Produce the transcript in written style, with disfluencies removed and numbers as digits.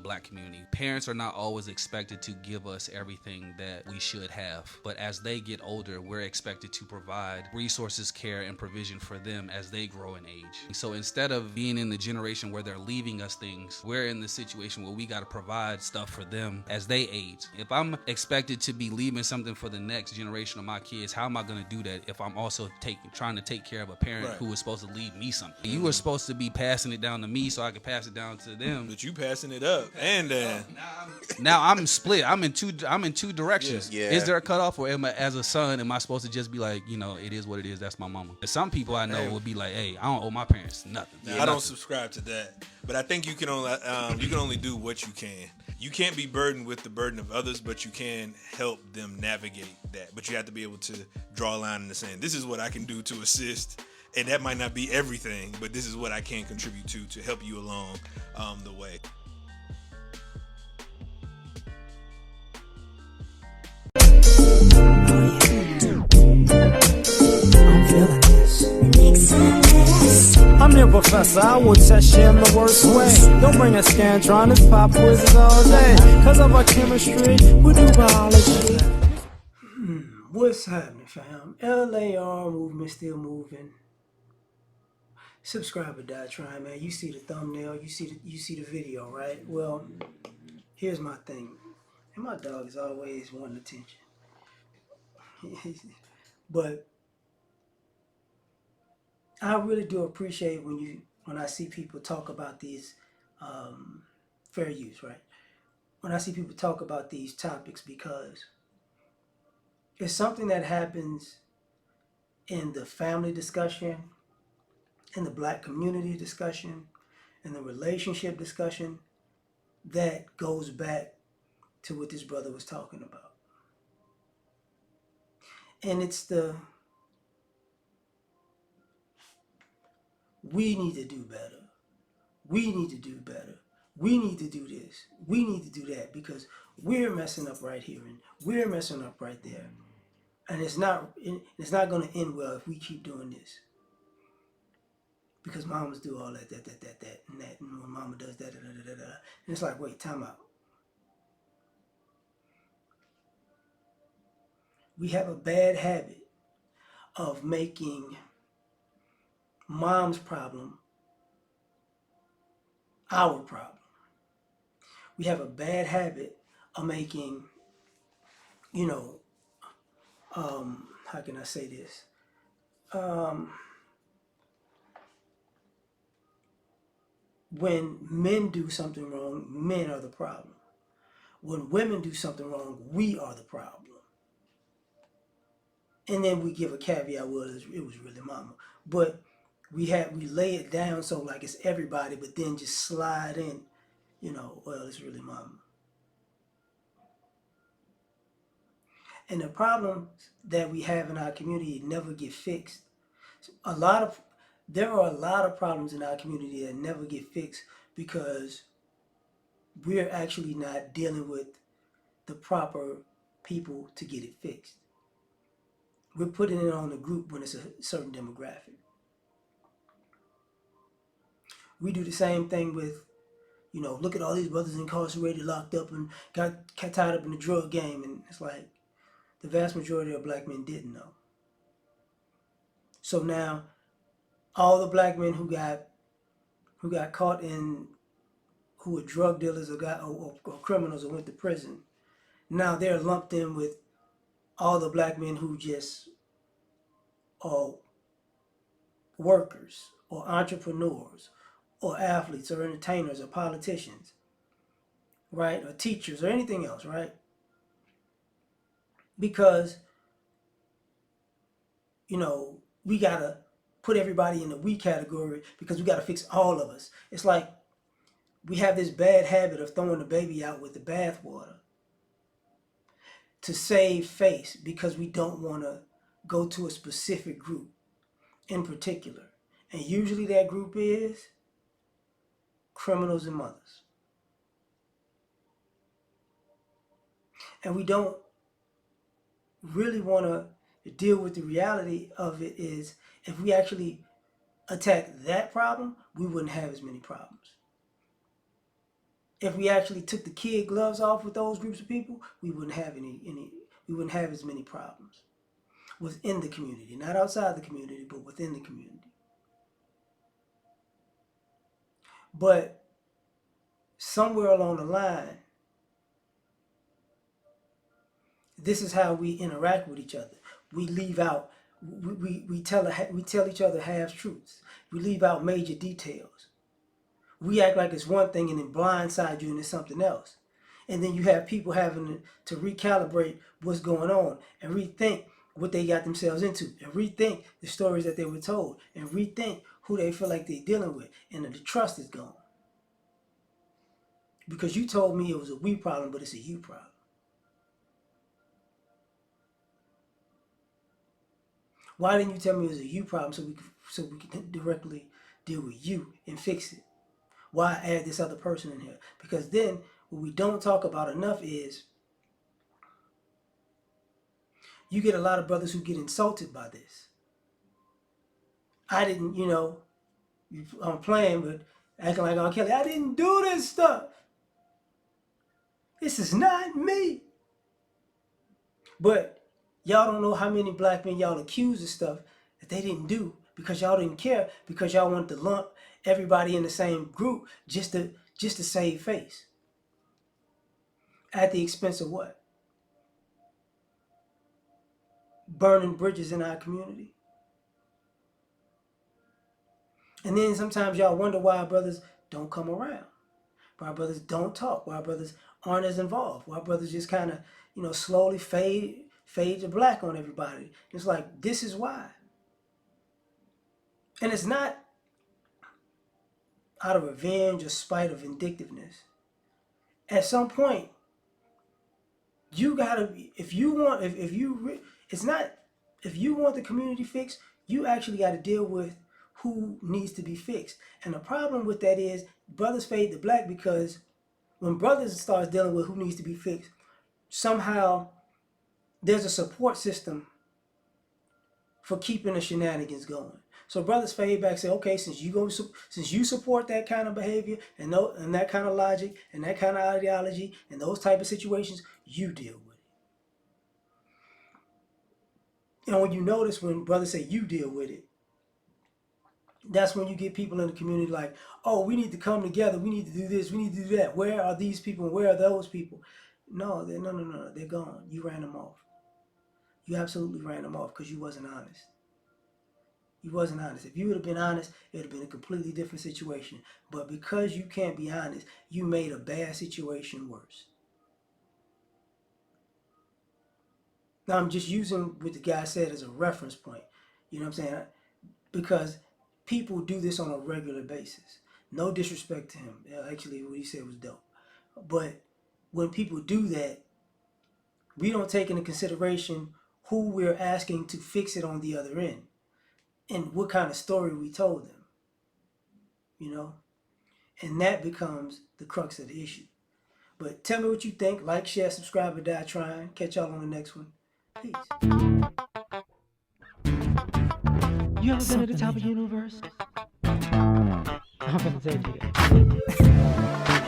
black community. Parents are not always expected to give us everything that we should have, but as they get older, we're expected to provide resources, care, and provision for them as they grow in age. So instead of being in the generation where they're leaving us things, we're in the situation where we got to provide stuff for them as they age. If I'm expected to be leaving something for the next generation of my kids, how am I going to do that if I'm also trying to take care of a parent who was supposed to leave me something? You were supposed to be passing it down to me so I could pass it down to them. But you passing it up, and now I'm split. I'm in two directions. Yeah. Is there a cutoff, or as a son, am I supposed to just be like, it is what it is. That's my mama. And some people I know would be like, hey, I don't owe my parents nothing. I don't subscribe to that. But I think you can only do what you can. You can't be burdened with the burden of others, but you can help them navigate that. But you have to be able to draw a line in the sand. This is what I can do to assist. And that might not be everything, but this is what I can contribute to help you along the way. I'm feeling this. I'm your professor, I will test you in the worst way. Don't bring a scantron, pop quizzes all day. Cause of our chemistry, we do biology. What's happening, fam? L.A.R. movement still moving. Subscribe or die trying, man. You see the thumbnail, you see the video, right? Well, here's my thing. And my dog is always wanting attention. But I really do appreciate when I see people talk about these fair use, right? When I see people talk about these topics, because it's something that happens in the family discussion, in the black community discussion, in the relationship discussion, that goes back to what this brother was talking about. And it's we need to do better. We need to do better. We need to do this. We need to do that, because we're messing up right here and we're messing up right there. And it's not going to end well if we keep doing this. Because mamas do all that, and that. And when mama does that, And it's like, wait, time out. We have a bad habit of making mom's problem our problem. We have a bad habit of making, how can I say this? When men do something wrong, men are the problem. When women do something wrong, we are the problem. And then we give a caveat, well, it was really mama. But we lay it down so like it's everybody, but then just slide in, well, it's really mama. And the problems that we have in our community never get fixed. There are a lot of problems in our community that never get fixed because we're actually not dealing with the proper people to get it fixed. We're putting it on the group when it's a certain demographic. We do the same thing with, look at all these brothers incarcerated, locked up, and got tied up in the drug game. And it's like the vast majority of black men didn't know. So now all the black men who got caught in, who were drug dealers or criminals or went to prison, now they're lumped in with all the black men who just are workers or entrepreneurs or athletes or entertainers or politicians, right? Or teachers or anything else, right? Because, we got to put everybody in the we category because we got to fix all of us. It's like we have this bad habit of throwing the baby out with the bathwater to save face because we don't want to go to a specific group in particular. And usually that group is criminals and mothers. And we don't really want to deal with the reality of it is if we actually attack that problem, we wouldn't have as many problems. if we actually took the kid gloves off with those groups of people, we wouldn't have we wouldn't have as many problems within the community, not outside the community, but within the community. But somewhere along the line, this is how we interact with each other. We leave out, we tell each other half truths. We leave out major details. We act like it's one thing and then blindside you and it's something else. And then you have people having to recalibrate what's going on and rethink what they got themselves into and rethink the stories that they were told and rethink who they feel like they're dealing with. And the trust is gone. Because you told me it was a we problem, but it's a you problem. Why didn't you tell me it was a you problem so we could directly deal with you and fix it? Why add this other person in here? Because then what we don't talk about enough is you get a lot of brothers who get insulted by this. I didn't, I'm playing, but acting like R. Kelly, I didn't do this stuff. This is not me. But y'all don't know how many black men y'all accuse of stuff that they didn't do because y'all didn't care, because y'all wanted to lump everybody in the same group just to save face. At the expense of what? Burning bridges in our community. And then sometimes y'all wonder why our brothers don't come around, why our brothers don't talk, why our brothers aren't as involved, why our brothers just kind of, slowly fade to black on everybody. It's like, this is why. And it's not out of revenge or spite or vindictiveness. At some point, you gotta, if you want the community fixed, you actually got to deal with who needs to be fixed. And the problem with that is brothers fade to black because when brothers starts dealing with who needs to be fixed, somehow there's a support system for keeping the shenanigans going. So brothers fade back, say, okay, since you support that kind of behavior and that kind of logic and that kind of ideology and those type of situations, you deal with it. And when you notice when brothers say you deal with it, that's when you get people in the community like, oh, we need to come together. We need to do this. We need to do that. Where are these people? Where are those people? No, they're gone. You ran them off. You absolutely ran them off because you wasn't honest. You wasn't honest. If you would have been honest, it would have been a completely different situation. But because you can't be honest, you made a bad situation worse. Now I'm just using what the guy said as a reference point. You know what I'm saying? Because people do this on a regular basis. No disrespect to him. Actually, what he said was dope. But when people do that, we don't take into consideration who we're asking to fix it on the other end and what kind of story we told them. And that becomes the crux of the issue. But tell me what you think. Like, share, subscribe, or die trying. Catch y'all on the next one. Peace. You ever been at the top of the universe? I'm gonna say it to you.